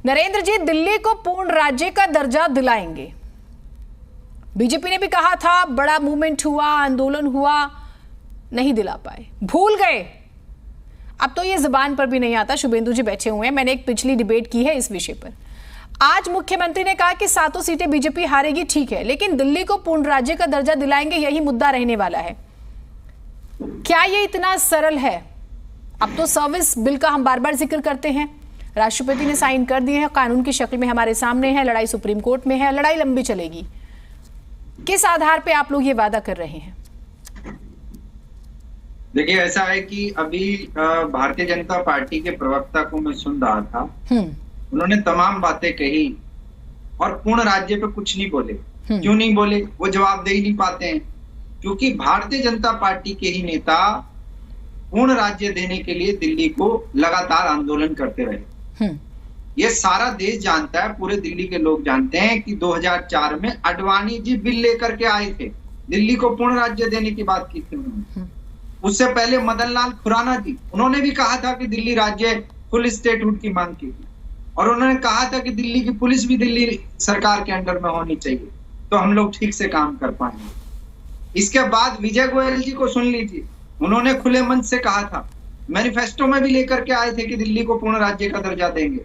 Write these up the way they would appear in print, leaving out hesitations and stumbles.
नरेंद्र जी, दिल्ली को पूर्ण राज्य का दर्जा दिलाएंगे। बीजेपी ने भी कहा था, बड़ा मूवमेंट हुआ, आंदोलन हुआ, नहीं दिला पाए, भूल गए। अब तो ये जुबान पर भी नहीं आता। शुभेंदु जी बैठे हुए हैं, मैंने एक पिछली डिबेट की है इस विषय पर। आज मुख्यमंत्री ने कहा कि 7 सीटें बीजेपी हारेगी, ठीक है, लेकिन दिल्ली को पूर्ण राज्य का दर्जा दिलाएंगे, यही मुद्दा रहने वाला है। क्या ये इतना सरल है? अब तो सर्विस बिल का हम बार बार जिक्र करते हैं, राष्ट्रपति ने साइन कर दिए हैं, कानून की शक्ल में हमारे सामने है, लड़ाई सुप्रीम कोर्ट में है, लड़ाई लंबी चलेगी। किस आधार पे आप लोग ये वादा कर रहे हैं? देखिए, ऐसा है कि अभी भारतीय जनता पार्टी के प्रवक्ता को मैं सुन रहा था, उन्होंने तमाम बातें कही और पूर्ण राज्य पे कुछ नहीं बोले। क्यों नहीं बोले? वो जवाब दे ही नहीं पाते हैं, क्योंकि भारतीय जनता पार्टी के ही नेता पूर्ण राज्य देने के लिए दिल्ली को लगातार आंदोलन करते रहे। ये सारा देश जानता है, पूरे दिल्ली के लोग जानते हैं कि 2004 में अडवाणी जी बिल लेकर के आए थे, दिल्ली को पूर्ण राज्य देने की बात की थी उन्होंने। उससे पहले मदन लाल खुराना जी, उन्होंने भी कहा था कि दिल्ली राज्य फुल स्टेटहुड की मांग की थी, और उन्होंने कहा था कि दिल्ली की पुलिस भी दिल्ली सरकार के अंडर में होनी चाहिए, तो हम लोग ठीक से काम कर पाएंगे। इसके बाद विजय गोयल जी को सुन लीजिए, उन्होंने खुले मन से कहा था, मैनिफेस्टो में भी लेकर के आए थे कि दिल्ली को पूर्ण राज्य का दर्जा देंगे।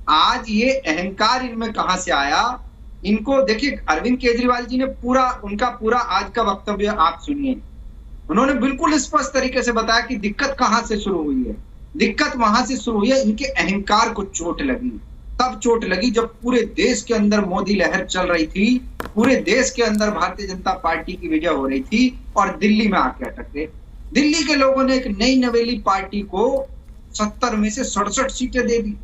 आज ये अहंकार इनमें कहां से आया? इनको देखिए, अरविंद केजरीवाल जी ने उनका पूरा आज का वक्तव्य आप सुनिए। उन्होंने बिल्कुल स्पष्ट तरीके से बताया कि दिक्कत कहां से शुरू हुई है। दिक्कत वहां से शुरू हुई है, इनके अहंकार को चोट लगी। तब चोट लगी जब पूरे देश के अंदर मोदी लहर चल रही थी, पूरे देश के अंदर भारतीय जनता पार्टी की विजय हो रही थी, और दिल्ली में आके अटक गए। दिल्ली के लोगों ने एक नई नवेली पार्टी को 70 में से 67 सीटें दे दी,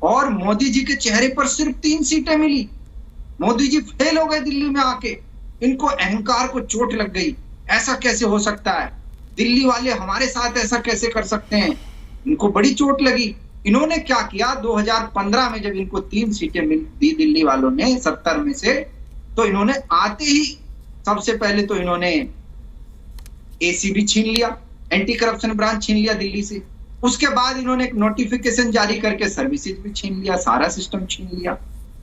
और मोदी जी के चेहरे पर सिर्फ 3 सीटें मिली। मोदी जी फेल हो गए दिल्ली में आके। इनको अहंकार को चोट लग गई, ऐसा कैसे हो सकता है, दिल्ली वाले हमारे साथ ऐसा कैसे कर सकते हैं, इनको बड़ी चोट लगी। इन्होंने क्या किया, 2015 में जब इनको 3 सीटें मिल दी दिल्ली वालों ने 70 में से, तो इन्होंने आते ही सबसे पहले तो इन्होंने एसीबी छीन लिया, एंटी करप्शन ब्रांच छीन लिया दिल्ली से। उसके बाद इन्होंने एक नोटिफिकेशन जारी करके सर्विसेज भी छीन लिया, सारा सिस्टम छीन लिया।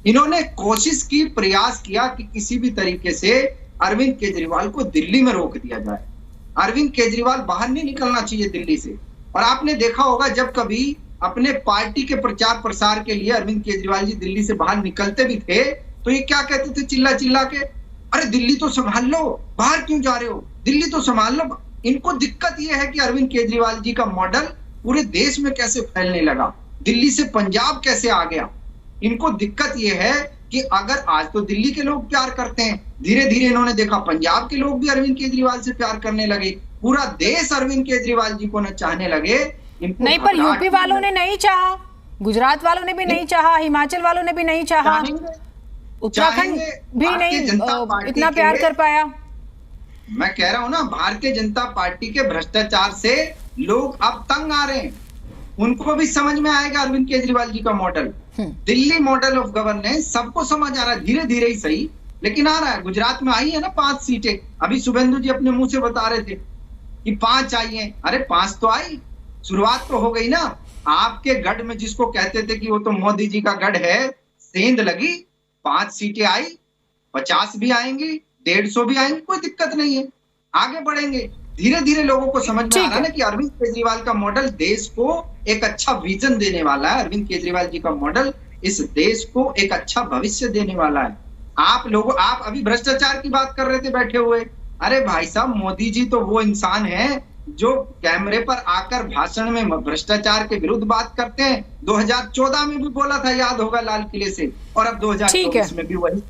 इन्होंने कोशिश की, प्रयास किया कि किसी भी तरीके से अरविंद केजरीवाल को दिल्ली में रोक दिया जाए। अरविंद केजरीवाल बाहर नहीं निकलना चाहिए दिल्ली से। और आपने देखा होगा, जब कभी अपने पार्टी के प्रचार प्रसार के लिए अरविंद केजरीवाल जी दिल्ली से बाहर निकलते भी थे, तो ये क्या कहते थे चिल्ला चिल्ला के, अरे दिल्ली तो संभाल लो, बाहर क्यों जा रहे हो, दिल्ली तो संभाल लो। इनको दिक्कत यह है कि अरविंद केजरीवाल जी का मॉडल पूरे देश में कैसे फैलने लगा, दिल्ली से पंजाब कैसे आ गया। इनको दिक्कत यह है कि अगर आज तो दिल्ली के लोग प्यार करते हैं, धीरे धीरे इन्होंने देखा पंजाब के लोग भी अरविंद केजरीवाल से प्यार करने लगे, पूरा देश अरविंद केजरीवाल जी को न चाहने लगे। नहीं, पर यूपी वालों ने नहीं चाहा, गुजरात वालों ने भी नहीं चाहा, हिमाचल वालों ने भी नहीं चाहा, उत्तराखंड भी नहीं इतना प्यार कर पाया। मैं कह रहा हूं ना, भारतीय जनता पार्टी के भ्रष्टाचार से लोग अब तंग आ रहे हैं। उनको भी समझ में आएगा अरविंद केजरीवाल जी का model, Delhi model of governance सबको समझ आ रहा है, धीरे धीरे ही सही, लेकिन आ रहा है। गुजरात में आई है ना 5 सीटें, अभी शुभेंदु जी अपने मुंह से बता रहे थे कि 5 आई हैं। अरे 5 तो आई, शुरुआत तो हो गई ना। आपके गढ़ में जिसको कहते थे कि वो तो मोदी जी का गढ़ है, सेंध लगी, 5 सीटें आई, 50 भी आएंगी, 150 भी आएंगी, कोई दिक्कत नहीं है, आगे बढ़ेंगे। धीरे धीरे लोगों को समझ में आ रहा है ना कि अरविंद केजरीवाल का मॉडल देश को एक अच्छा विजन देने वाला है। अरविंद केजरीवाल जी का मॉडल इस देश को एक अच्छा भविष्य देने वाला है। आप अभी भ्रष्टाचार की बात कर रहे थे बैठे हुए, अरे भाई साहब, मोदी जी तो वो इंसान है जो कैमरे पर आकर भाषण में भ्रष्टाचार के विरुद्ध बात करते हैं। 2014 में भी बोला था, याद होगा, लाल किले से, और अब 2024 में भी वही